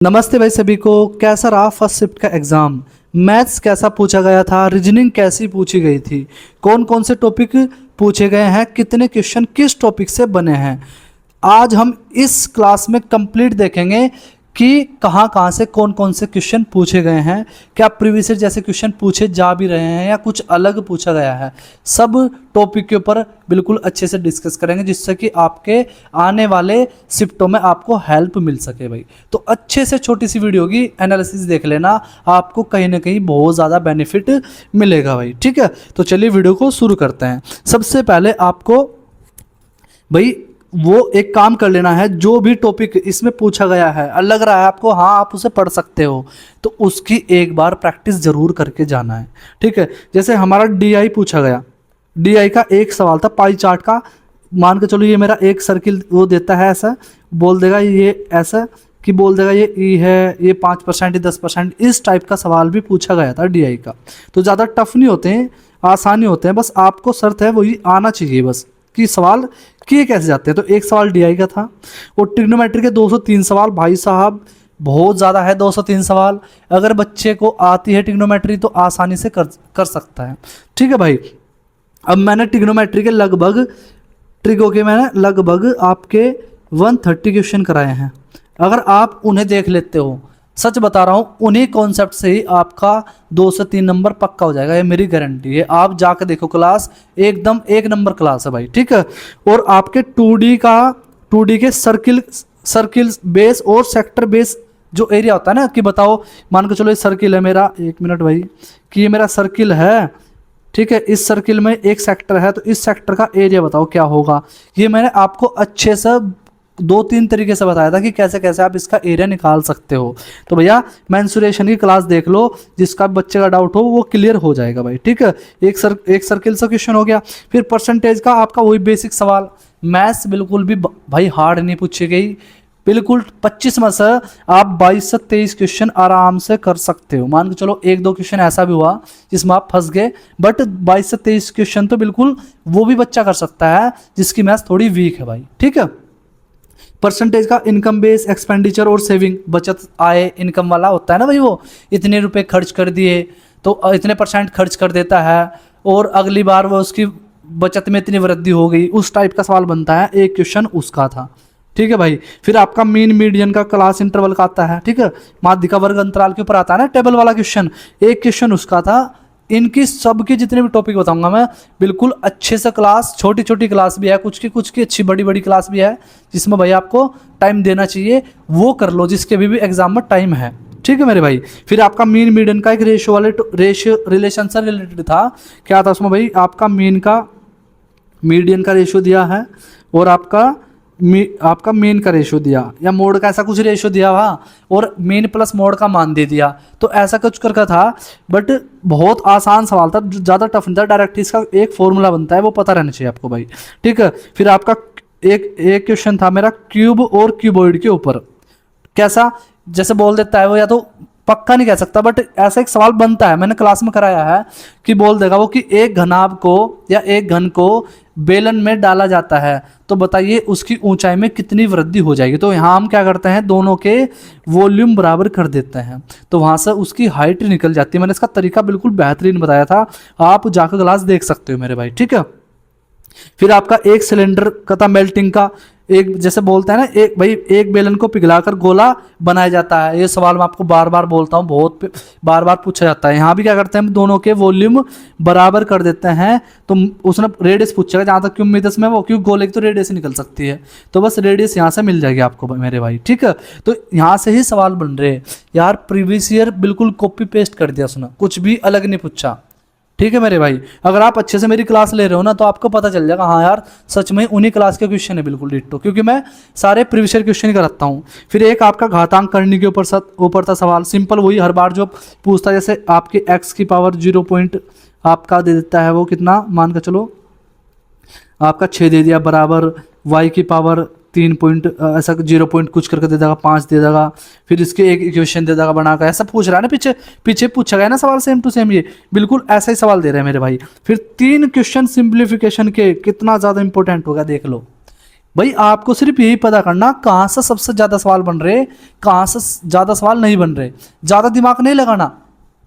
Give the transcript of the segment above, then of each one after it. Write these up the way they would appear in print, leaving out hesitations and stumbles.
नमस्ते भाई सभी को। कैसा रहा फर्स्ट शिफ्ट का एग्ज़ाम? मैथ्स कैसा पूछा गया था? रीजनिंग कैसी पूछी गई थी? कौन कौन से टॉपिक पूछे गए हैं? कितने क्वेश्चन किस टॉपिक से बने हैं? आज हम इस क्लास में कंप्लीट देखेंगे कि कहाँ कहाँ से कौन कौन से क्वेश्चन पूछे गए हैं, क्या प्रीवियस ईयर जैसे क्वेश्चन पूछे जा भी रहे हैं या कुछ अलग पूछा गया है। सब टॉपिक के ऊपर बिल्कुल अच्छे से डिस्कस करेंगे जिससे कि आपके आने वाले शिफ्टों में आपको हेल्प मिल सके भाई। तो अच्छे से छोटी सी वीडियो की एनालिसिस देख लेना, आपको कहीं ना कहीं बहुत ज़्यादा बेनिफिट मिलेगा भाई। ठीक है, तो चलिए वीडियो को शुरू करते हैं। सबसे पहले आपको भाई वो एक काम कर लेना है, जो भी टॉपिक इसमें पूछा गया है और लग रहा है आपको हाँ आप उसे पढ़ सकते हो, तो उसकी एक बार प्रैक्टिस ज़रूर करके जाना है। ठीक है, जैसे हमारा डीआई पूछा गया, डीआई का एक सवाल था पाई चार्ट का। मान के चलो ये मेरा एक सर्किल वो देता है, ऐसा बोल देगा ये ऐसा कि बोल देगा ये ई है, ये 5% 10%, इस टाइप का सवाल भी पूछा गया था डीआई का। तो ज़्यादा टफ नहीं होते हैं, आसानी होते हैं, बस आपको शर्त है वही आना चाहिए बस कि सवाल किए कैसे जाते हैं। तो एक सवाल डीआई का था। और ट्रिग्नोमेट्री के 203 सवाल भाई साहब बहुत ज़्यादा है। 203 सवाल अगर बच्चे को आती है ट्रिग्नोमेट्री तो आसानी से कर सकता है। ठीक है भाई, अब मैंने ट्रिग्नोमेट्री के लगभग आपके 130 क्वेश्चन कराए हैं। अगर आप उन्हें देख लेते हो, सच बता रहा हूँ, उन्हीं कॉन्सेप्ट से ही आपका 2 से 3 नंबर पक्का हो जाएगा, ये मेरी गारंटी है। आप जाकर देखो, क्लास एकदम एक नंबर क्लास है भाई। ठीक है, और आपके 2D के सर्किल बेस और सेक्टर बेस जो एरिया होता है ना, कि बताओ मान के चलो ये सर्किल है मेरा, एक मिनट भाई, कि ये मेरा सर्किल है। ठीक है, इस सर्किल में एक सेक्टर है, तो इस सेक्टर का एरिया बताओ क्या होगा। ये मैंने आपको अच्छे से 2-3 तरीके से बताया था कि कैसे कैसे आप इसका एरिया निकाल सकते हो। तो भैया मेंसुरेशन की क्लास देख लो, जिसका बच्चे का डाउट हो वो क्लियर हो जाएगा भाई। ठीक है, एक सर्किल से क्वेश्चन हो गया। फिर परसेंटेज का आपका वही बेसिक सवाल। मैथ्स बिल्कुल भी भाई हार्ड नहीं पूछी गई, बिल्कुल 25 में से आप 22 से 23 क्वेश्चन आराम से कर सकते हो। मान के चलो 1-2 क्वेश्चन ऐसा भी हुआ जिसमें आप फंस गए, बट 22 से 23 क्वेश्चन तो बिल्कुल वो भी बच्चा कर सकता है जिसकी मैथ्स थोड़ी वीक है भाई। ठीक है, परसेंटेज का इनकम बेस, एक्सपेंडिचर और सेविंग, बचत आय इनकम वाला होता है ना भाई, वो इतने रुपए खर्च कर दिए तो इतने % खर्च कर देता है और अगली बार वो उसकी बचत में इतनी वृद्धि हो गई, उस टाइप का सवाल बनता है। एक क्वेश्चन उसका था। ठीक है भाई, फिर आपका मीन मीडियन का क्लास इंटरवल का आता है। ठीक है, माध्यिका वर्ग अंतराल के ऊपर आता है ना टेबल वाला क्वेश्चन, एक क्वेश्चन उसका था। इनकी सबके जितने भी टॉपिक बताऊंगा मैं बिल्कुल अच्छे से, क्लास छोटी छोटी क्लास भी है, कुछ की अच्छी बड़ी बड़ी क्लास भी है, जिसमें भाई आपको टाइम देना चाहिए, वो कर लो जिसके भी एग्जाम में टाइम है। ठीक है मेरे भाई, फिर आपका मीन मीडियन का एक रेशियो रिलेशन से रिलेटेड था। क्या था उसमें भाई, आपका मीडियन का रेशियो दिया है और आपका मेन का रेशो दिया या मोड का ऐसा कुछ रेशो दिया हुआ, और मेन प्लस मोड का मान दे दिया। तो ऐसा कुछ करके था, बट बहुत आसान सवाल था, ज़्यादा टफ नहीं था। डायरेक्ट इसका एक फॉर्मूला बनता है, वो पता रहना चाहिए आपको भाई। ठीक है, फिर आपका एक क्वेश्चन था मेरा क्यूब और क्यूबॉइड के ऊपर। कैसा, जैसे बोल देता है वो, या तो पक्का नहीं कह सकता, बट ऐसा एक सवाल बनता है, मैंने क्लास में कराया है, कि बोल देगा वो कि एक घनाभ को या एक घन को बेलन में डाला जाता है, तो बताइए उसकी ऊंचाई में कितनी वृद्धि हो जाएगी। तो यहाँ हम क्या करते हैं, दोनों के वॉल्यूम बराबर कर देते हैं, तो वहाँ से उसकी हाइट निकल जाती है। मैंने इसका तरीका बिल्कुल बेहतरीन बताया था, आप जाकर क्लास देख सकते हो मेरे भाई। ठीक है, फिर आपका एक सिलेंडर का था मेल्टिंग का, एक जैसे बोलते हैं ना, एक भाई एक बेलन को पिघलाकर गोला बनाया जाता है। ये सवाल मैं आपको बार बार बोलता हूँ, बहुत बार बार पूछा जाता है। यहाँ भी क्या करते हैं, दोनों के वॉल्यूम बराबर कर देते हैं। तो उसने रेडियस पूछेगा, जहाँ तक की उम्मीद है इसमें वो, क्योंकि गोले की तो रेडियस ही निकल सकती है, तो बस रेडियस यहाँ से मिल जाएगी आपको मेरे भाई। ठीक है, तो यहाँ से ही सवाल बन रहे हैं यार। प्रीवियस ईयर बिल्कुल कॉपी पेस्ट कर दिया उसने, कुछ भी अलग नहीं पूछा। ठीक है मेरे भाई, अगर आप अच्छे से मेरी क्लास ले रहे हो ना, तो आपको पता चल जाएगा हाँ यार सच में उन्हीं क्लास के क्वेश्चन है बिल्कुल डिट्टो, क्योंकि मैं सारे प्रीवियस ईयर क्वेश्चन ही कराता हूँ। फिर एक आपका घातांक करने के ऊपर था सवाल, सिंपल वही हर बार जो पूछता है, जैसे आपके x की पावर 0 पॉइंट आपका दे देता है, वो कितना मान के चलो आपका 6 दे दिया, बराबर y की पावर 3 पॉइंट ऐसा 0 पॉइंट कुछ करके दे देगा, 5 दे देगा। फिर इसके एक इक्वेशन दे देगा बनाकर, ऐसा पूछ रहा है ना, पीछे पूछा गया ना सवाल सेम टू सेम, ये बिल्कुल ऐसा ही सवाल दे रहे हैं मेरे भाई। फिर 3 क्वेश्चन सिंप्लीफिकेशन के, कितना ज़्यादा इंपॉर्टेंट होगा देख लो। भाई आपको सिर्फ यही पता करना कहाँ से सबसे ज़्यादा सवाल बन रहे, कहाँ से ज़्यादा सवाल नहीं बन रहे। ज़्यादा दिमाग नहीं लगाना,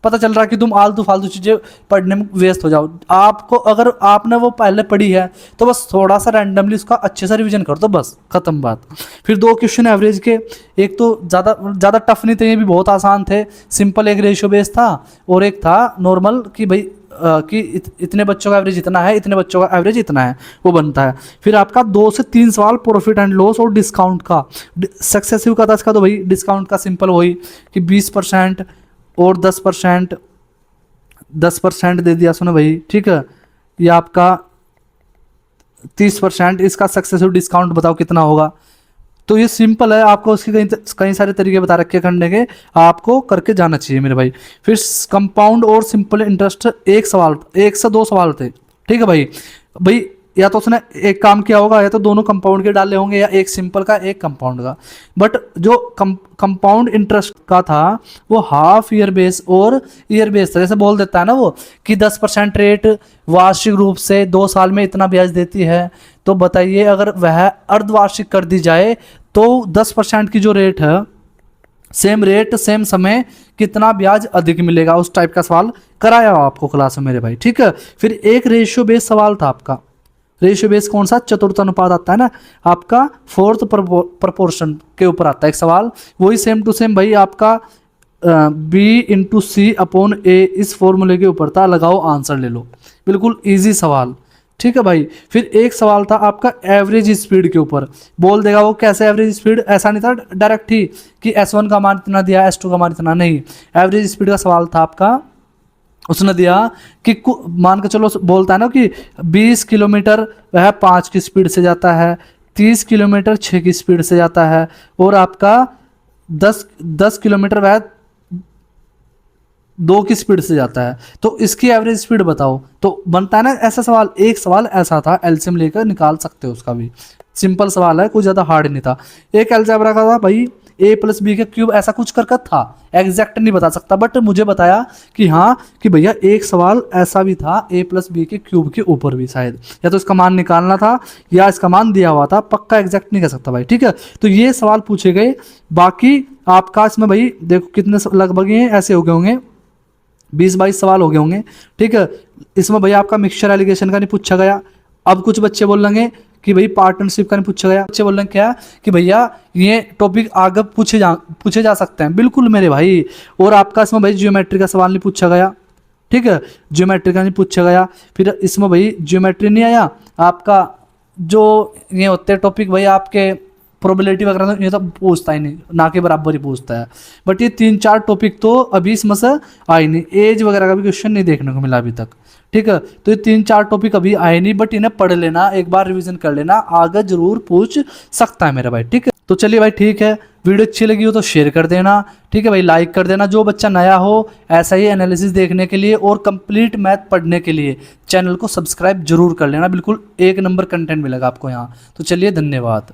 पता चल रहा है कि तुम आलतू फालतू चीज़ें पढ़ने में व्यस्त हो जाओ। आपको अगर आपने वो पहले पढ़ी है तो बस थोड़ा सा रैंडमली उसका अच्छे से रिवीजन कर दो, बस खत्म बात। फिर 2 क्वेश्चन एवरेज के, एक तो ज़्यादा टफ नहीं थे, ये भी बहुत आसान थे, सिंपल एक रेशियो बेस था, और एक था नॉर्मल कि भाई कि इतने बच्चों का एवरेज इतना है, इतने बच्चों का एवरेज इतना है, वो बनता है। फिर आपका 2 से 3 सवाल प्रॉफिट एंड लॉस और डिस्काउंट का, सक्सेसिव का था इसका, तो भाई डिस्काउंट का सिंपल वही कि 20% और 10%, 10% दे दिया सुनो भाई, ठीक है, ये आपका 30%, इसका सक्सेसिव डिस्काउंट बताओ कितना होगा। तो ये सिंपल है, आपको उसके कई सारे तरीके बता रखे करने के, आपको करके जाना चाहिए मेरे भाई। फिर कंपाउंड और सिंपल इंटरेस्ट, एक सवाल, 1 से 2 सवाल थे, ठीक है भाई। भाई या तो उसने एक काम किया होगा, या तो दोनों कंपाउंड के डाले होंगे, या एक सिंपल का एक कंपाउंड का। बट जो कंपाउंड इंटरेस्ट का था वो हाफ ईयर बेस और ईयर बेस था। जैसे बोल देता है ना वो कि 10% रेट वार्षिक रूप से 2 साल में इतना ब्याज देती है, तो बताइए अगर वह अर्धवार्षिक कर दी जाए तो 10% की जो रेट है, सेम रेट सेम समय, कितना ब्याज अधिक मिलेगा, उस टाइप का सवाल कराया हो आपको क्लास में मेरे भाई, ठीक है। फिर एक रेशियो बेस सवाल था आपका, रेशियो बेस कौन सा, चतुर्थ अनुपात आता है ना आपका, 4th प्रपोर्शन के ऊपर आता है एक सवाल, वही सेम टू सेम भाई आपका B/C/A इस फॉर्मूले के ऊपर था, लगाओ आंसर ले लो, बिल्कुल इजी सवाल, ठीक है भाई। फिर एक सवाल था आपका एवरेज स्पीड के ऊपर, बोल देगा वो कैसे एवरेज स्पीड, ऐसा नहीं था डायरेक्ट ही कि S1 का मान इतना दिया, S2 का मान इतना, नहीं, एवरेज स्पीड का सवाल था आपका। उसने दिया कि मान के चलो, बोलता है ना कि 20 किलोमीटर वह 5 की स्पीड से जाता है, 30 किलोमीटर 6 की स्पीड से जाता है, और आपका 10 किलोमीटर वह 2 की स्पीड से जाता है, तो इसकी एवरेज स्पीड बताओ। तो बनता है ना ऐसा सवाल, एक सवाल ऐसा था, एलसीएम लेकर निकाल सकते हो उसका भी, सिंपल सवाल है, कुछ ज़्यादा हार्ड नहीं था। एक अलजेब्रा का था भाई A+B के क्यूब, ऐसा कुछ करके था, एग्जैक्ट नहीं बता सकता, बट मुझे बताया कि हाँ कि भैया एक सवाल ऐसा भी था A+B के क्यूब के ऊपर भी शायद, या तो इसका मान निकालना था या इसका मान दिया हुआ था, पक्का एग्जैक्ट नहीं कर सकता भाई, ठीक है। तो ये सवाल पूछे गए, बाकी आपका इसमें भाई देखो कितने लगभग ये ऐसे हो गए होंगे, 20-22 सवाल हो गए होंगे, ठीक है। इसमें भैया आपका मिक्सचर एलिगेशन का नहीं पूछा गया। अब कुछ बच्चे बोल लेंगे कि भाई पार्टनरशिप का नहीं पूछा गया, बच्चे बोल रहे हैं क्या कि भैया ये टॉपिक आगे पूछे जा सकते हैं, बिल्कुल मेरे भाई। और आपका इसमें भाई ज्योमेट्री का सवाल नहीं पूछा गया, ठीक है, ज्योमेट्री का नहीं पूछा गया। फिर इसमें भाई ज्योमेट्री नहीं आया आपका, जो ये होते हैं टॉपिक भाई आपके प्रोबेबिलिटी वगैरह, ये तो पूछता ही नहीं, ना के बराबर ही पूछता है। बट ये 3-4 टॉपिक तो अभी इसमें से आए नहीं, एज वगैरह का भी क्वेश्चन नहीं देखने को मिला अभी तक, ठीक है। तो ये 3-4 टॉपिक अभी आए नहीं, बट इन्हें पढ़ लेना, एक बार रिवीजन कर लेना, आगे जरूर पूछ सकता है मेरा भाई, ठीक है। तो चलिए भाई ठीक है, वीडियो अच्छी लगी हो तो शेयर कर देना, ठीक है भाई, लाइक कर देना। जो बच्चा नया हो ऐसा ही एनालिसिस देखने के लिए और कंप्लीट मैथ पढ़ने के लिए चैनल को सब्सक्राइब जरूर कर लेना, बिल्कुल 1 नंबर कंटेंट मिलेगा आपको यहाँ। तो चलिए धन्यवाद।